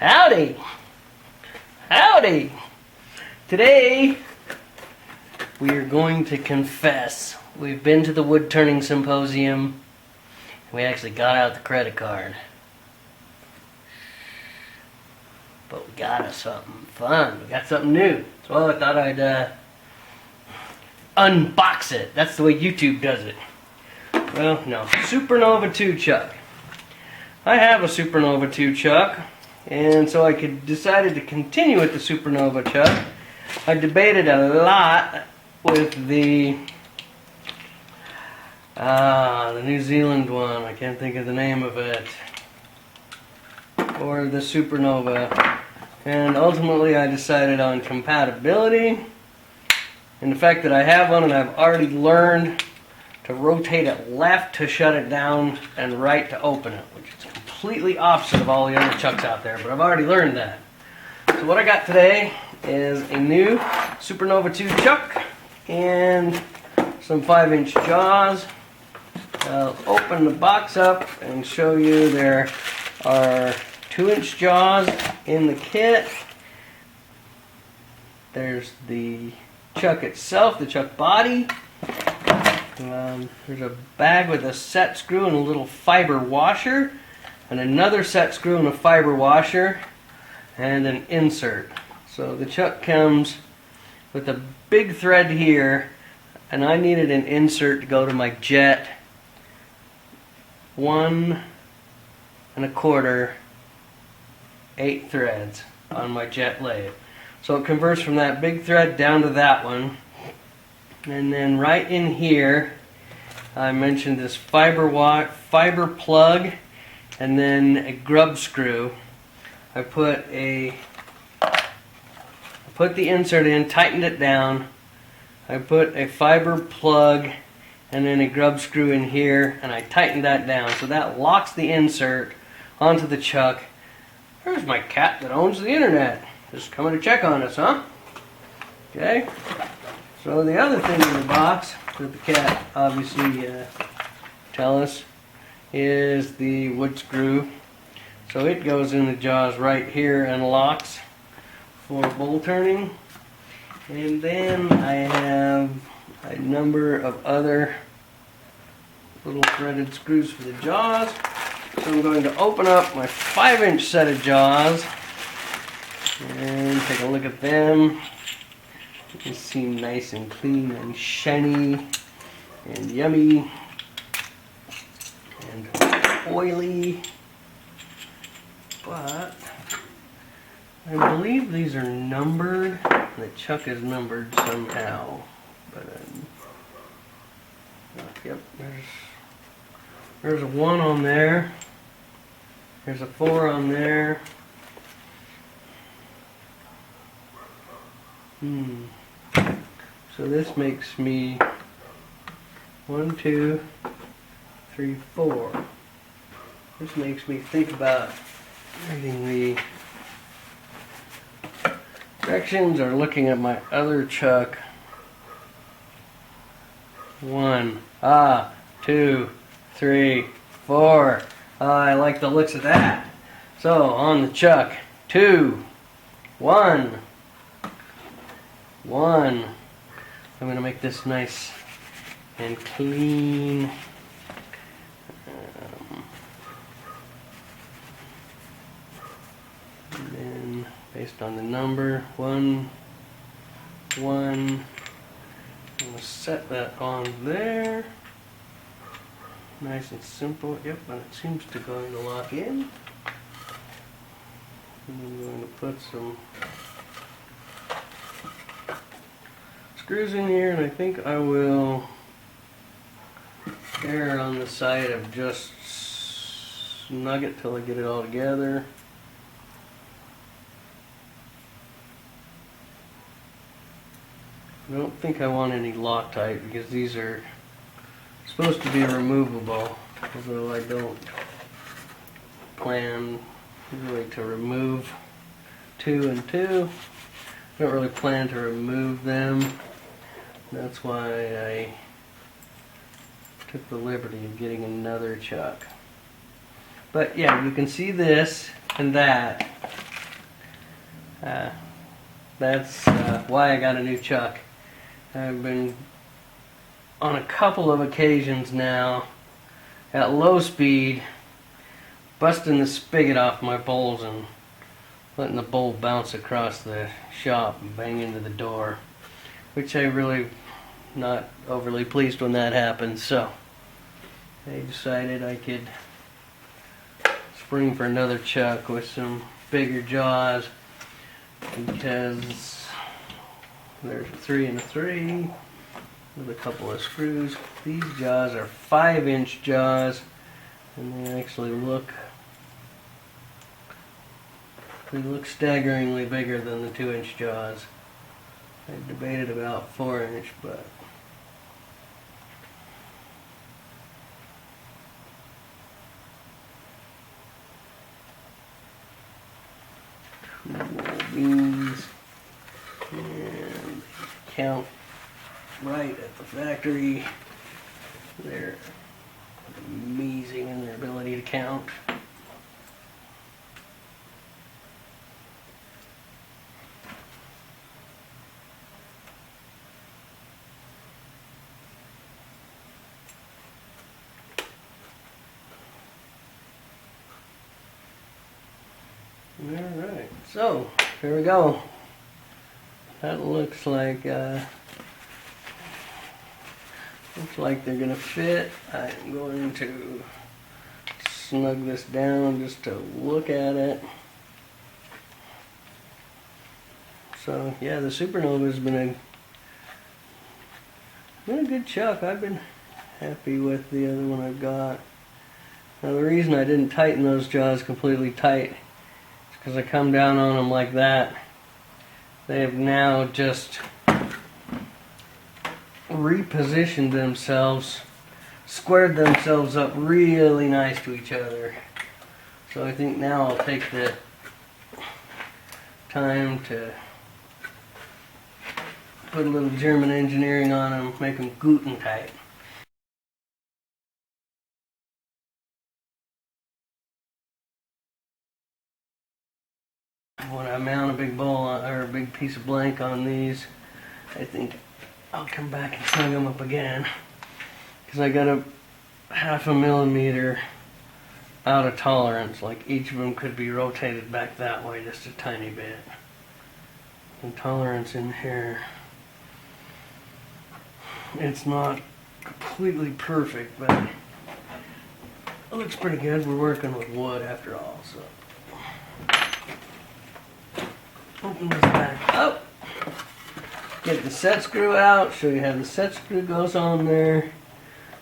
Howdy! Howdy! Today we are going to confess. We've been to the wood turning symposium. We actually got out the credit card. But we got us something fun. We got something new. So I thought I'd unbox it. That's the way YouTube does it. Well, no. Supernova 2 chuck. I have a Supernova 2 chuck. And so I decided to continue with the Supernova chuck. I debated a lot with the New Zealand one. I can't think of the name of it. Or the Supernova. And ultimately I decided on compatibility. And the fact that I have one and I've already learned to rotate it left to shut it down and right to open it, which is completely opposite of all the other chucks out there, but I've already learned that. So what I got today is a new Supernova 2 chuck and some 5-inch jaws. I'll open the box up and show you there are 2-inch jaws in the kit. There's the chuck itself, the chuck body. There's a bag with a set screw and a little fiber washer, and another set screw and a fiber washer, and an insert. So the chuck comes with a big thread here, and I needed an insert to go to my jet 1 1/4 8 threads on my jet lathe. So it converts from that big thread down to that one. And then right in here, I mentioned this fiber plug, and then a grub screw. I put the insert in, tightened it down. I put a fiber plug and then a grub screw in here, and I tightened that down. So that locks the insert onto the chuck. There's my cat that owns the internet. Just coming to check on us, huh? Okay. So the other thing in the box that the cat obviously tell us is the wood screw. So it goes in the jaws right here and locks for bowl turning. And then I have a number of other little threaded screws for the jaws. So I'm going to open up my 5-inch set of jaws and take a look at them. They seem nice and clean and shiny and yummy and oily, but I believe these are numbered. The chuck is numbered somehow, but yep, there's a 1 on there, there's a 4 on there. So this makes me 1, 2, 3, 4. This makes me think about reading the directions or looking at my other chuck. 1, 2, 3, 4. I like the looks of that. So on the chuck, 2, 1. 1. I'm going to make this nice and clean. And then based on the number 1, 1. I'm going to set that on there. Nice and simple. Yep, and it seems to going to lock in. And I'm going to put some screws in here, and I think I will err on the side of just snug it till I get it all together. I don't think I want any Loctite because these are supposed to be removable, although I don't plan really to remove 2 and 2. I don't really plan to remove them. That's why I took the liberty of getting another chuck. But yeah, you can see this and that. That's why I got a new chuck. I've been on a couple of occasions now at low speed busting the spigot off my bowls and letting the bowl bounce across the shop and bang into the door, which I really not overly pleased when that happens. So I decided I could spring for another chuck with some bigger jaws, because there's a 3 and a 3 with a couple of screws. These jaws are 5-inch jaws, and they actually look staggeringly bigger than the 2-inch jaws. I debated about 4-inch, but beans, and count right at the factory. They're amazing in their ability to count. Alright, so here we go. That looks like they're gonna fit. I'm going to snug this down just to look at it. So yeah, the Supernova has been a good chuck. I've been happy with the other one I've got. Now the reason I didn't tighten those jaws completely tight is because I come down on them like that. They have now just repositioned themselves, squared themselves up really nice to each other. So I think now I'll take the time to put a little German engineering on them, make them Guten tight. When I mount a big bowl on, or a big piece of blank on these, I think I'll come back and snug them up again, because I got a 0.5 millimeter out of tolerance. Like each of them could be rotated back that way just a tiny bit. The tolerance in here, it's not completely perfect, but it looks pretty good. We're working with wood after all, so. Open this back up, get the set screw out, show you how the set screw goes on there.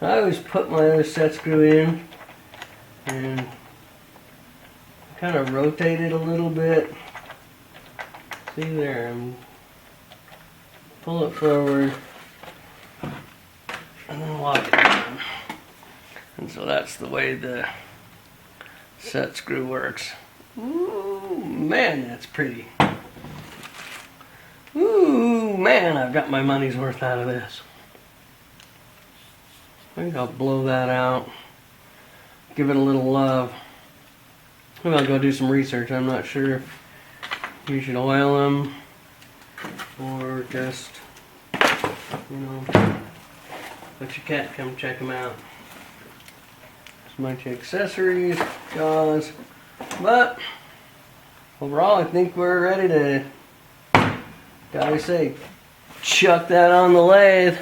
I always put my other set screw in and kind of rotate it a little bit. See there, pull it forward and then lock it down. And so that's the way the set screw works. Ooh, man, that's pretty. Ooh, man, I've got my money's worth out of this. I think I'll blow that out, give it a little love. Maybe I'll go do some research. I'm not sure if you should oil them or just, you know, let your cat come check them out. There's a bunch of accessories, jaws, but overall I think we're ready to, gotta say, chuck that on the lathe.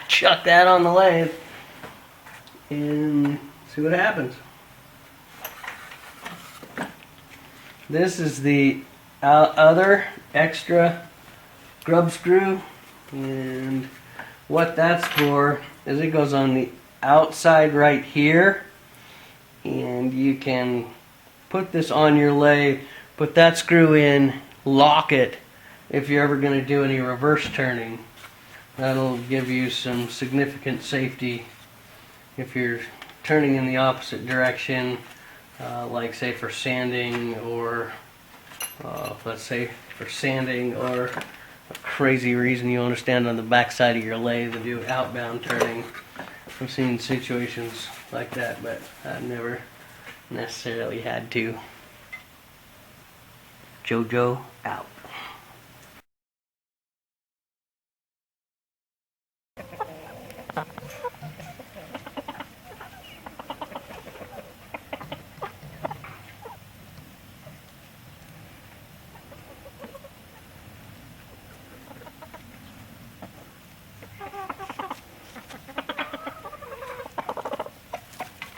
Chuck that on the lathe and see what happens. This is the other extra grub screw, and what that's for is it goes on the outside right here, and you can put this on your lathe, put that screw in, lock it if you're ever going to do any reverse turning. That'll give you some significant safety if you're turning in the opposite direction, like say for sanding, or let's say for sanding, or a crazy reason you want to stand on the back side of your lathe and do outbound turning. I've seen situations like that, but I've never necessarily had to. JoJo out.